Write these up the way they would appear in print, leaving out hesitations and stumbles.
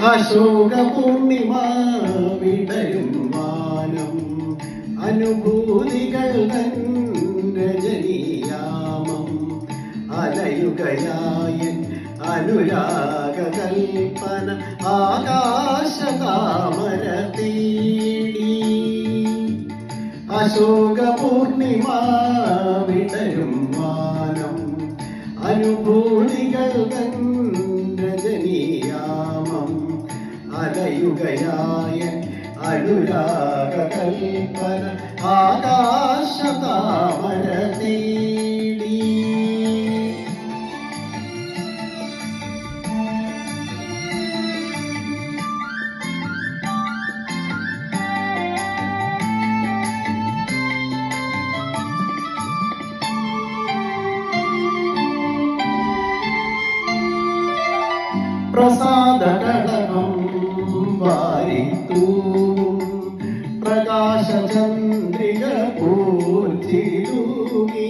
അശോക പൂർണിമ വിടരും വാനം അനുഭൂതികൾ രജനീയാമം അലയുകയായൻ അനുരാഗ കൽപ്പന ആകാശതാമര തേടി അശോക പൂർണിമ വിടരും വാനം അനുഭൂതികൾ രജനീയാമം അലയുകയായൻ അനുരാഗ കൽപ്പന ആകാശതാമര തേടി പ്രസാദകടകം വാരിത്തൂവും പ്രകാശചന്ദ്രിക പൂർത്തിതൂകി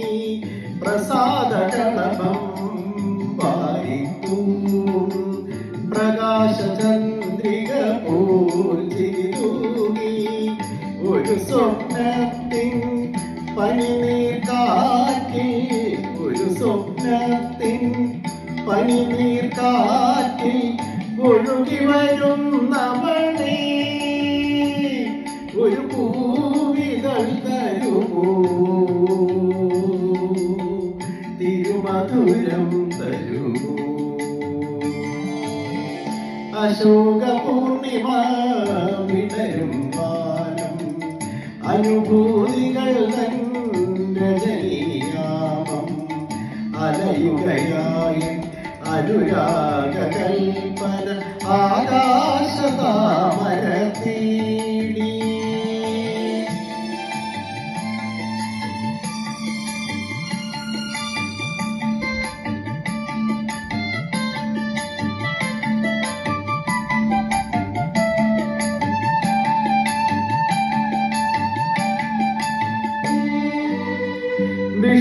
പ്രസാദകടകം വാരിത്തൂവും പ്രകാശചന്ദ്രിക പൂർത്തിതൂകി ഒരു സ്വപ്നത്തിൻ പനിനീർ കാറ്റിൽ ഒരു സ്വപ്നത്തിൻ പനിനീർ കാറ്റിൽ ഒഴുകി വരുന്നവളേ ഒരു പൂവിതൾ തരുമോ തിരുമധുരം തരുമോ അശോക പൂർണിമ വിടരും വാനം അനുഭൂതികൾ രജനീയാമം അലയുകയായി അനുരാഗ കൽപ്പന ആകാശതാമര തേടി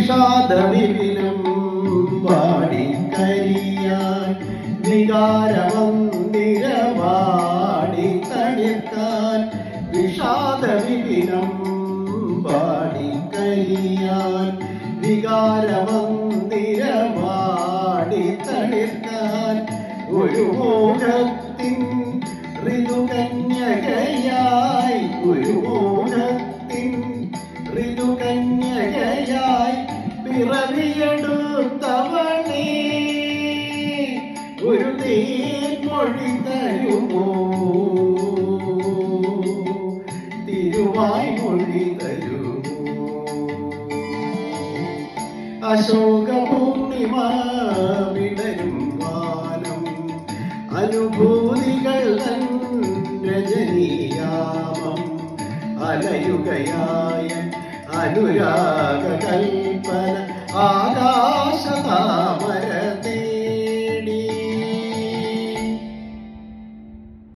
വിഷാദവിപിനം വാടിക്കരിയാൻ വികാരമന്ദിരവാടി തളിർക്കാൻ വിഷാദവിപിനം വാടിക്കരിയാൻ വികാരമന്ദിരവാടി തളിർക്കാൻ ഒരു മോഹത്തിൻ ഋതുകന്യകയായി ഒരു മോഹത്തിൻ ഋതുകന്യകയായി പിറവിയെടുത്തവളേ ഒരു തേൻമൊഴി തരുമോ തിരുവായ് മൊഴി തരുമോ അശോക പൂർണിമ വിടരും വാനം അനുഭൂതികൾ രജനീയാമം അലയുകയായ അനുരാഗ കൽപ്പന ആകാശതാ